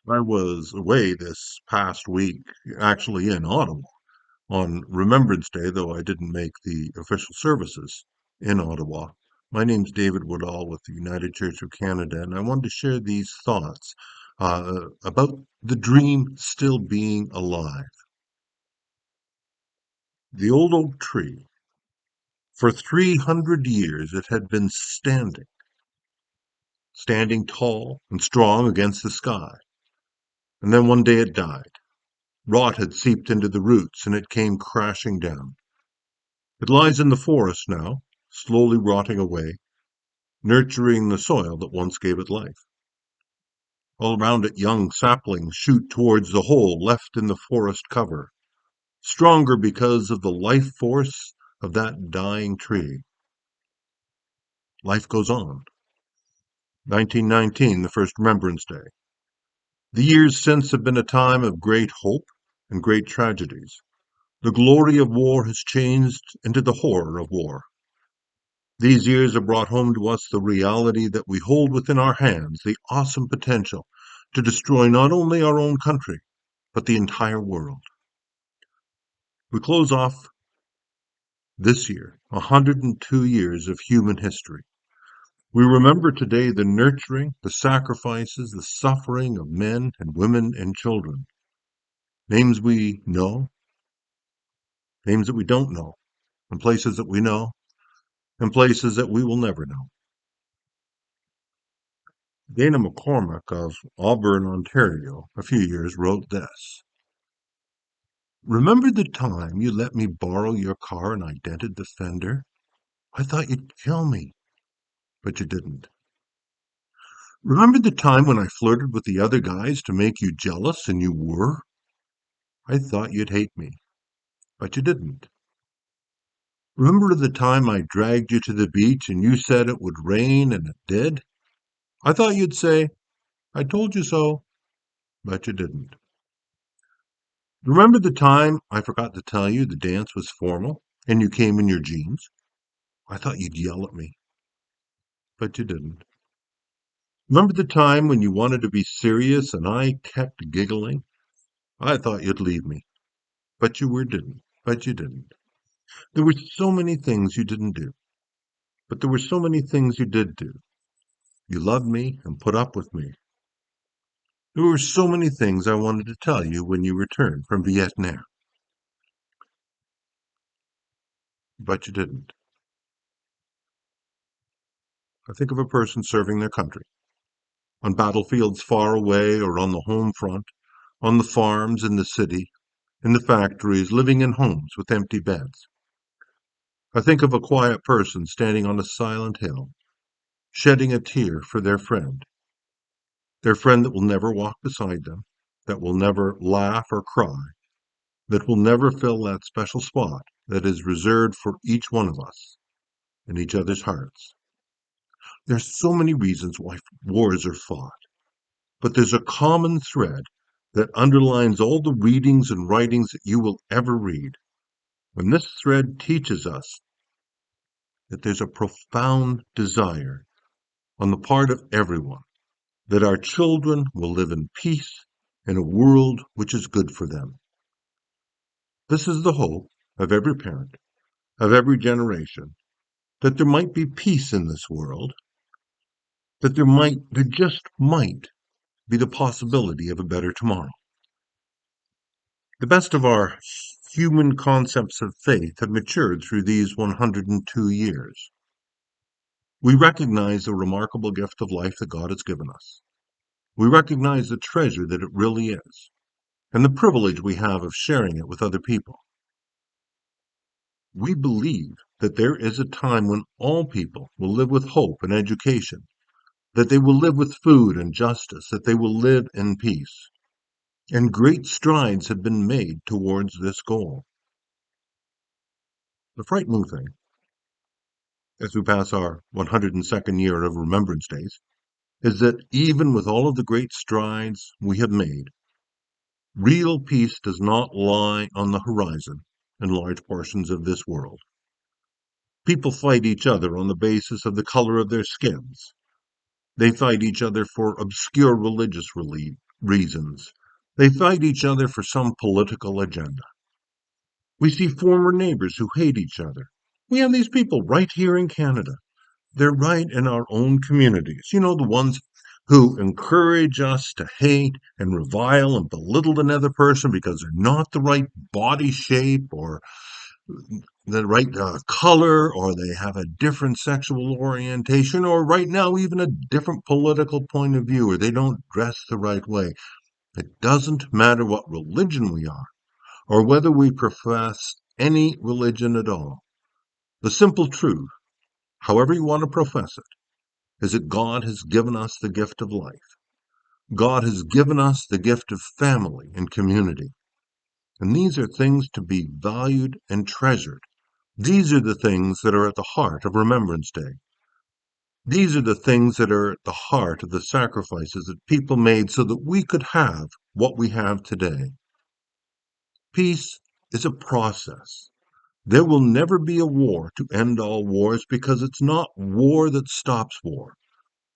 I was away this past week, actually in Ottawa, on Remembrance Day, though I didn't make the official services in Ottawa. My name's David Woodall with the United Church of Canada, and I wanted to share these thoughts about the dream still being alive. The old oak tree. For 300 years it had been standing tall and strong against the sky. And then one day it died. Rot had seeped into the roots, and it came crashing down. It lies in the forest now, slowly rotting away, nurturing the soil that once gave it life. All around it young saplings shoot towards the hole left in the forest cover, stronger because of the life force of that dying tree. Life goes on. 1919, the first Remembrance Day. The years since have been a time of great hope and great tragedies. The glory of war has changed into the horror of war. These years have brought home to us the reality that we hold within our hands the awesome potential to destroy not only our own country, but the entire world. We close off this year 102 years of human history. We remember today the nurturing, the sacrifices, the suffering of men and women and children. Names we know, names that we don't know, and places that we know, and places that we will never know. Dana McCormack of Auburn, Ontario, a few years wrote this. Remember the time you let me borrow your car and I dented the fender? I thought you'd kill me, but you didn't. Remember the time when I flirted with the other guys to make you jealous and you were? I thought you'd hate me, but you didn't. Remember the time I dragged you to the beach and you said it would rain and it did? I thought you'd say, I told you so, but you didn't. Remember the time I forgot to tell you the dance was formal and you came in your jeans? I thought you'd yell at me, but you didn't. Remember the time when you wanted to be serious and I kept giggling? I thought you'd leave me, but you didn't. There were so many things you didn't do, but there were so many things you did do. You loved me and put up with me. There were so many things I wanted to tell you when you returned from Vietnam, but you didn't. I think of a person serving their country, on battlefields far away or on the home front, on the farms in the city, in the factories, living in homes with empty beds. I think of a quiet person standing on a silent hill, shedding a tear for their friend that will never walk beside them, that will never laugh or cry, that will never fill that special spot that is reserved for each one of us in each other's hearts. There's so many reasons why wars are fought, but there's a common thread that underlines all the readings and writings that you will ever read. When this thread teaches us that there's a profound desire on the part of everyone that our children will live in peace in a world which is good for them. This is the hope of every parent, of every generation, that there might be peace in this world, that there just might be the possibility of a better tomorrow. The best of our human concepts of faith have matured through these 102 years. We recognize the remarkable gift of life that God has given us. We recognize the treasure that it really is, and the privilege we have of sharing it with other people. We believe that there is a time when all people will live with hope and education, that they will live with food and justice, that they will live in peace. And great strides have been made towards this goal. The frightening thing, as we pass our 102nd year of Remembrance Days, is that even with all of the great strides we have made, real peace does not lie on the horizon in large portions of this world. People fight each other on the basis of the color of their skins. They fight each other for obscure religious reasons. They fight each other for some political agenda. We see former neighbors who hate each other. We have these people right here in Canada. They're right in our own communities. You know, the ones who encourage us to hate and revile and belittle another person because they're not the right body shape or the right color, or they have a different sexual orientation, or right now, even a different political point of view, or they don't dress the right way. It doesn't matter what religion we are, or whether we profess any religion at all. The simple truth, however you want to profess it, is that God has given us the gift of life. God has given us the gift of family and community. And these are things to be valued and treasured. These are the things that are at the heart of Remembrance Day. These are the things that are at the heart of the sacrifices that people made so that we could have what we have today. Peace is a process. There will never be a war to end all wars because it's not war that stops war.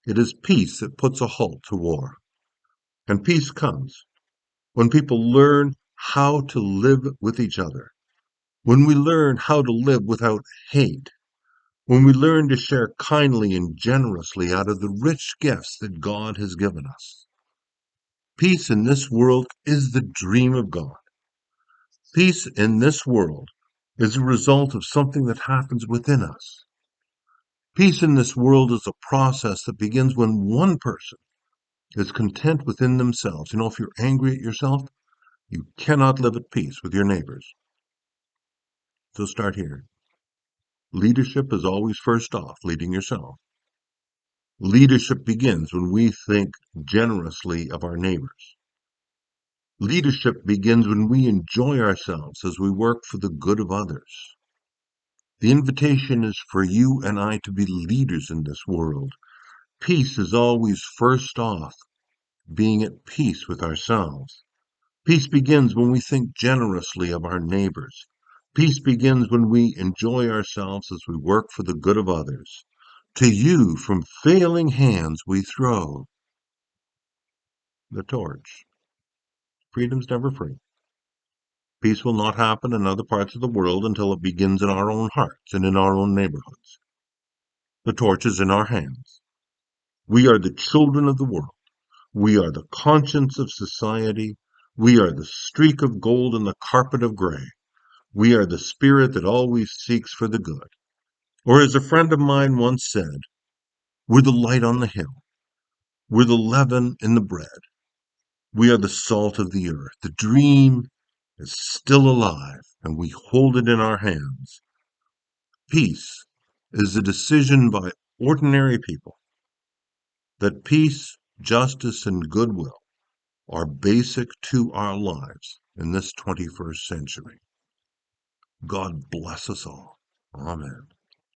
It is peace that puts a halt to war. And peace comes when people learn how to live with each other, when we learn how to live without hate, when we learn to share kindly and generously out of the rich gifts that God has given us. Peace in this world is the dream of God. Peace in this world is a result of something that happens within us. Peace in this world is a process that begins when one person is content within themselves. You know, if you're angry at yourself, you cannot live at peace with your neighbors. So start here. Leadership is always first off leading yourself. Leadership begins when we think generously of our neighbors. Leadership begins when we enjoy ourselves as we work for the good of others. The invitation is for you and I to be leaders in this world. Peace is always first off being at peace with ourselves. Peace begins when we think generously of our neighbors. Peace begins when we enjoy ourselves as we work for the good of others. To you, from failing hands, we throw the torch. Freedom's never free. Peace will not happen in other parts of the world until it begins in our own hearts and in our own neighborhoods. The torch is in our hands. We are the children of the world. We are the conscience of society. We are the streak of gold in the carpet of gray. We are the spirit that always seeks for the good. Or as a friend of mine once said, we're the light on the hill. We're the leaven in the bread. We are the salt of the earth. The dream is still alive, and we hold it in our hands. Peace is a decision by ordinary people that peace, justice, and goodwill are basic to our lives in this 21st century. God bless us all. Amen.